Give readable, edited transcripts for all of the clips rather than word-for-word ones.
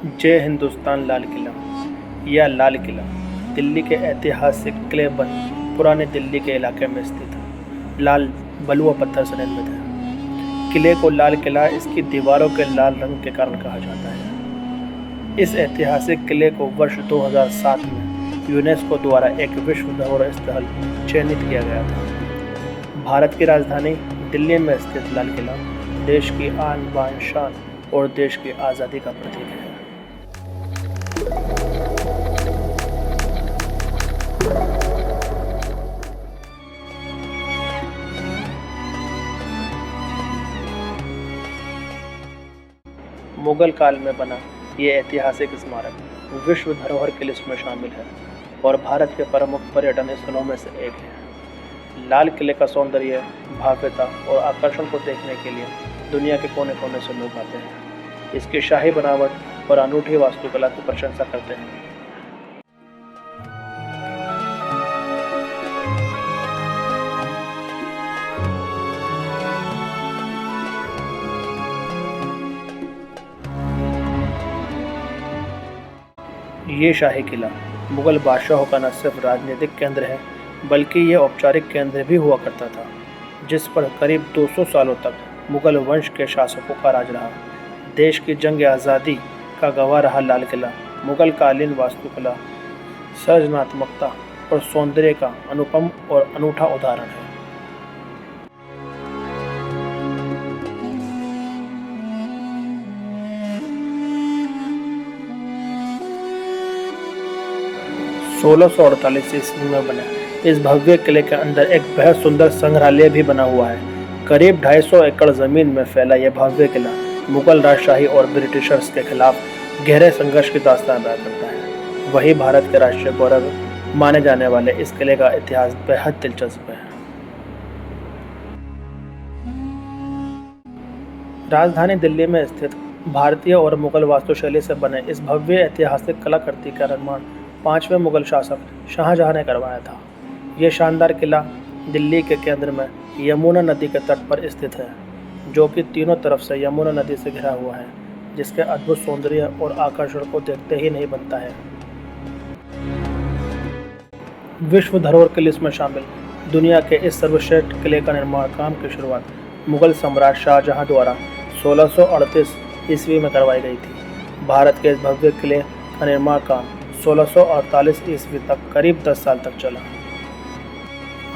जय हिंदुस्तान लाल किला या लाल किला दिल्ली के ऐतिहासिक किलेबंद पुराने दिल्ली के इलाके में स्थित है। लाल बलुआ पत्थर से निर्मित है। किले को लाल किला इसकी दीवारों के लाल रंग के कारण कहा जाता है। इस ऐतिहासिक किले को वर्ष 2007 में यूनेस्को द्वारा एक विश्व धरोहर स्थल चयनित किया गया था। भारत की राजधानी दिल्ली में स्थित लाल किला देश की आन बान शान और देश की आज़ादी का प्रतीक है। मुगल काल में बना ये ऐतिहासिक स्मारक विश्व धरोहर की लिस्ट में शामिल है और भारत के प्रमुख पर्यटन स्थलों में से एक है। लाल किले का सौंदर्य, भव्यता और आकर्षण को देखने के लिए दुनिया के कोने कोने से लोग आते हैं। इसकी शाही बनावट और अनूठी वास्तुकला की प्रशंसा करते हैं। ये शाही किला मुगल बादशाहों का न सिर्फ राजनीतिक केंद्र है बल्कि ये औपचारिक केंद्र भी हुआ करता था, जिस पर करीब 200 सालों तक मुगल वंश के शासकों का राज रहा। देश की जंग आज़ादी का गवाह रहा लाल किला मुगल कालीन वास्तुकला, सृजनात्मकता और सौंदर्य का अनुपम और अनूठा उदाहरण है। सोलह सौ 48 ईस्वी में बने इस भव्य किले के अंदर एक बेहद सुंदर संग्रहालय भी बना हुआ है। करीब 250 एकड़ जमीन में फैला यह भव्य किला मुगल राजशाही और ब्रिटिशर्स के खिलाफ गहरे संघर्ष की दास्तान बयां करता है। वही भारत के राष्ट्रीय गौरव माने जाने वाले इस किले का इतिहास बेहद दिलचस्प है। राजधानी दिल्ली में स्थित भारतीय और मुगल वास्तुशैली से बने इस भव्य ऐतिहासिक कलाकृति का निर्माण 5वें मुगल शासक शाहजहां ने करवाया था। यह शानदार किला दिल्ली के केंद्र में यमुना नदी के तट पर स्थित है, जो कि तीनों तरफ से यमुना नदी से घिरा हुआ है, जिसके अद्भुत सौंदर्य और आकर्षण को देखते ही नहीं बनता है। विश्व धरोहर की लिस्ट में शामिल दुनिया के इस सर्वश्रेष्ठ किले का निर्माण काम की शुरुआत मुगल सम्राट शाहजहां द्वारा 1638 ईस्वी में करवाई गई थी। भारत के इस भव्य किले का निर्माण काम 1648 ईस्वी तक करीब 10 साल तक चला।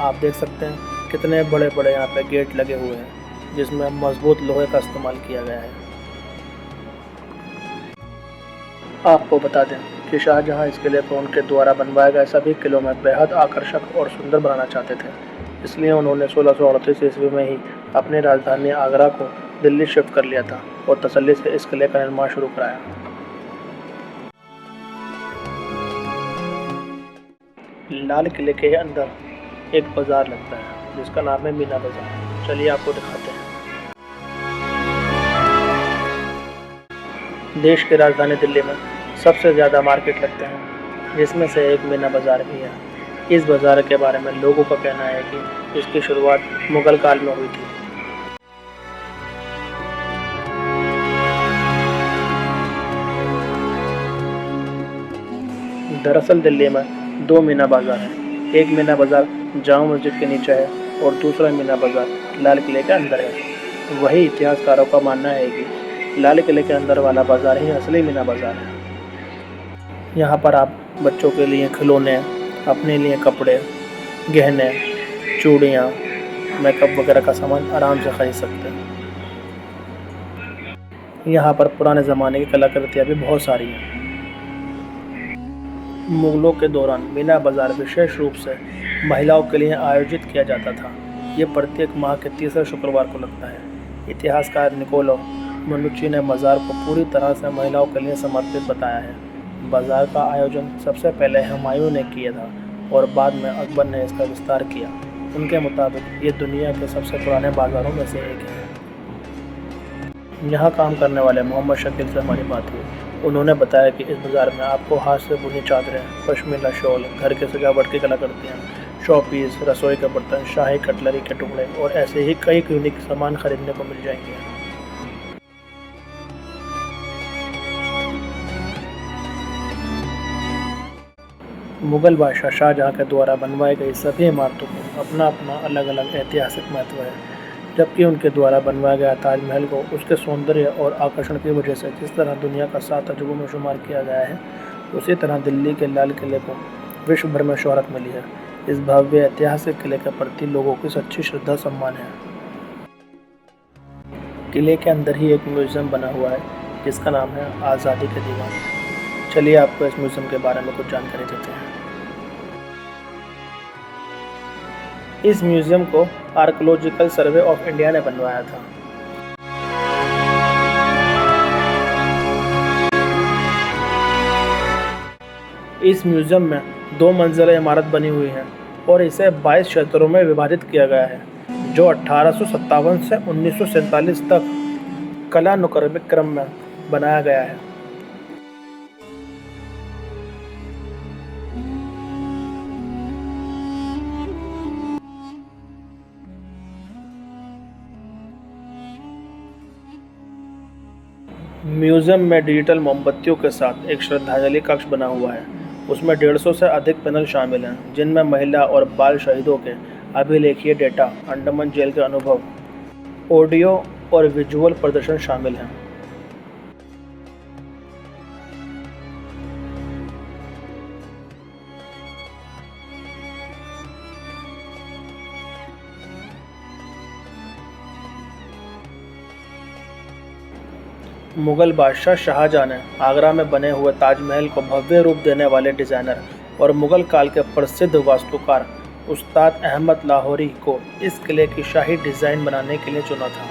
आप देख सकते हैं कितने बड़े बड़े यहाँ पे गेट लगे हुए हैं, जिसमें मजबूत लोहे का इस्तेमाल किया गया है। आपको बता दें कि शाहजहां इस किले को उनके द्वारा बनवाए गए सभी किलों में बेहद आकर्षक और सुंदर बनाना चाहते थे। इसलिए उन्होंने 1638 ईस्वी में ही अपनी राजधानी आगरा को दिल्ली शिफ्ट कर लिया था और तसल्ली से इस किले का निर्माण शुरू कराया। लाल किले के अंदर एक बाजार लगता है जिसका नाम है मीना बाजार। चलिए आपको दिखाते हैं। देश की राजधानी दिल्ली में सबसे ज़्यादा मार्केट लगते हैं, जिसमें से एक मीना बाजार भी है। इस बाजार के बारे में लोगों का कहना है कि इसकी शुरुआत मुगल काल में हुई थी। दरअसल दिल्ली में 2 मीना बाजार हैं। एक मीना बाजार जामा मस्जिद के नीचे है और दूसरा मीना बाजार लाल किले के अंदर है। वही इतिहासकारों का मानना है कि लाल किले के अंदर वाला बाजार ही असली मीना बाजार है। यहाँ पर आप बच्चों के लिए खिलौने, अपने लिए कपड़े, गहने, चूड़ियाँ, मेकअप वगैरह का सामान आराम से खरीद सकते हैं। यहाँ पर पुराने ज़माने की कलाकृतियाँ भी बहुत सारी हैं। मुगलों के दौरान मीना बाजार विशेष रूप से महिलाओं के लिए आयोजित किया जाता था। ये प्रत्येक माह के तीसरे शुक्रवार को लगता है। इतिहासकार निकोलो मनुची ने बाजार को पूरी तरह से महिलाओं के लिए समर्पित बताया है। बाजार का आयोजन सबसे पहले हुमायूं ने किया था और बाद में अकबर ने इसका विस्तार किया। उनके मुताबिक ये दुनिया के सबसे पुराने बाज़ारों में से एक है। यहाँ काम करने वाले मोहम्मद शकील से हमारी बात हुई। उन्होंने बताया कि इस बाज़ार में आपको हाथ से बुनी चादरें, पश्मीना शॉल, घर के सजावट की कलाकृतियाँ, शॉपीस, रसोई के बर्तन, शाही कटलरी के टुकड़े और ऐसे ही कई यूनिक सामान खरीदने को मिल जाएंगे। मुग़ल बादशाह शाहजहाँ के द्वारा बनवाई गई सभी इमारतों को अपना अपना अलग अलग ऐतिहासिक महत्व है, जबकि उनके द्वारा बनवाया गया ताजमहल को उसके सौंदर्य और आकर्षण की वजह से जिस तरह दुनिया का 7 अजूबों में शुमार किया गया है, उसी तरह दिल्ली के लाल किले को विश्व भर में शोहरत मिली है। इस भव्य ऐतिहासिक किले के प्रति लोगों की सच्ची श्रद्धा सम्मान है। किले के अंदर ही एक म्यूज़ियम बना हुआ है जिसका नाम है आज़ादी के दीवान। चलिए आपको इस म्यूज़ियम के बारे में कुछ जानकारी देते हैं। इस म्यूज़ियम को आर्कियोलॉजिकल सर्वे ऑफ इंडिया ने बनवाया था। इस म्यूज़ियम में 2 मंजिला इमारत बनी हुई है और इसे 22 क्षेत्रों में विभाजित किया गया है, जो 1857 से 1947 तक कालानुक्रमिक क्रम में बनाया गया है। म्यूज़ियम में डिजिटल मोमबत्तियों के साथ एक श्रद्धांजलि कक्ष बना हुआ है। उसमें 150 से अधिक पैनल शामिल हैं, जिनमें महिला और बाल शहीदों के अभिलेखीय डेटा, अंडमान जेल के अनुभव, ऑडियो और विजुअल प्रदर्शन शामिल हैं। मुग़ल बादशाह शाहजहाँ ने आगरा में बने हुए ताजमहल को भव्य रूप देने वाले डिज़ाइनर और मुग़ल काल के प्रसिद्ध वास्तुकार उस्ताद अहमद लाहौरी को इस किले की शाही डिज़ाइन बनाने के लिए चुना था।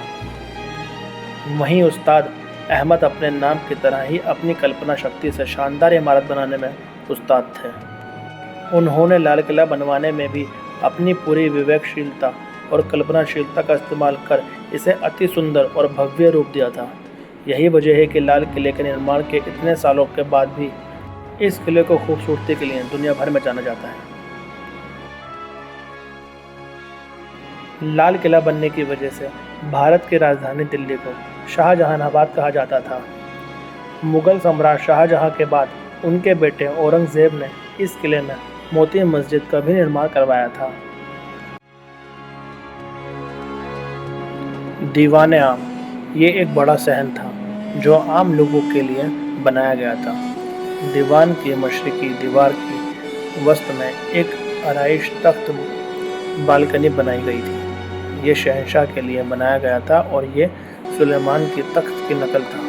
वहीं उस्ताद अहमद अपने नाम की तरह ही अपनी कल्पना शक्ति से शानदार इमारत बनाने में उस्ताद थे। उन्होंने लाल किला बनवाने में भी अपनी पूरी विवेकशीलता और कल्पनाशीलता का इस्तेमाल कर इसे अति सुंदर और भव्य रूप दिया था। यही वजह है कि लाल किले के निर्माण के इतने सालों के बाद भी इस किले को खूबसूरती के लिए दुनिया भर में जाना जाता है। लाल किला बनने की वजह से भारत की राजधानी दिल्ली को शाहजहानाबाद कहा जाता था। मुग़ल सम्राट शाहजहाँ के बाद उनके बेटे औरंगज़ेब ने इस किले में मोती मस्जिद का भी निर्माण करवाया था। दीवाने आम ये एक बड़ा सहन था जो आम लोगों के लिए बनाया गया था। दीवान की मशरिकी दीवार की वसत में एक आराइश तख्त बालकनी बनाई गई थी। ये शहंशाह के लिए बनाया गया था और ये सुलेमान की तख्त की नकल था।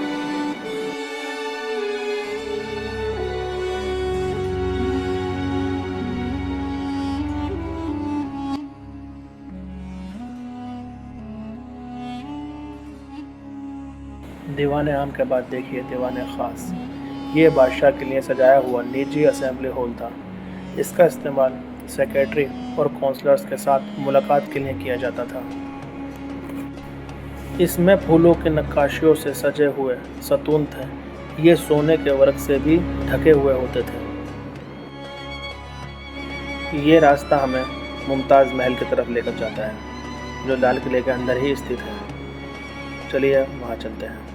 दीवाने आम के बाद देखिए दीवाने ख़ास। ये बादशाह के लिए सजाया हुआ निजी असेंबली हॉल था। इसका इस्तेमाल सेक्रेटरी और काउंसलर्स के साथ मुलाकात के लिए किया जाता था। इसमें फूलों की नक्काशियों से सजे हुए सतून थे। ये सोने के वर्क से भी ढके हुए होते थे। ये रास्ता हमें मुमताज़ महल की तरफ लेकर जाता है, जो लाल किले के अंदर ही स्थित है। चलिए वहाँ चलते हैं।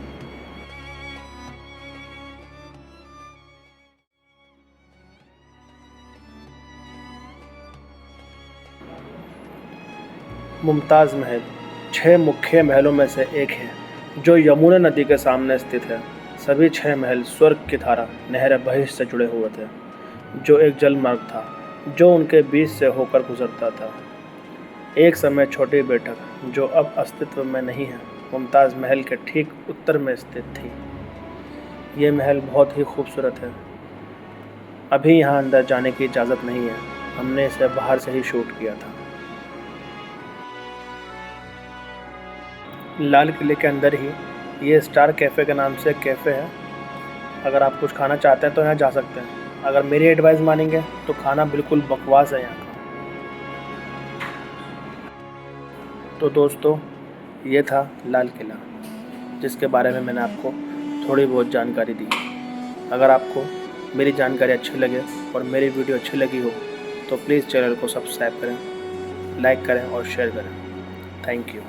मुमताज़ महल 6 मुख्य महलों में से एक है, जो यमुना नदी के सामने स्थित है। सभी 6 महल स्वर्ग की धारा नहर बहिष्ठ से जुड़े हुए थे, जो एक जल मार्ग था जो उनके बीच से होकर गुजरता था। एक समय छोटी बैठक, जो अब अस्तित्व में नहीं है, मुमताज़ महल के ठीक उत्तर में स्थित थी। ये महल बहुत ही खूबसूरत है। अभी यहाँ अंदर जाने की इजाज़त नहीं है, हमने इसे बाहर से ही शूट किया था। लाल किले के अंदर ही ये स्टार कैफ़े के नाम से एक कैफ़े है। अगर आप कुछ खाना चाहते हैं तो यहाँ जा सकते हैं। अगर मेरी एडवाइस मानेंगे तो खाना बिल्कुल बकवास है यहाँ का। तो दोस्तों, ये था लाल किला, जिसके बारे में मैंने आपको थोड़ी बहुत जानकारी दी। अगर आपको मेरी जानकारी अच्छी लगे और मेरी वीडियो अच्छी लगी हो तो प्लीज़ चैनल को सब्सक्राइब करें, लाइक करें और शेयर करें। Thank you.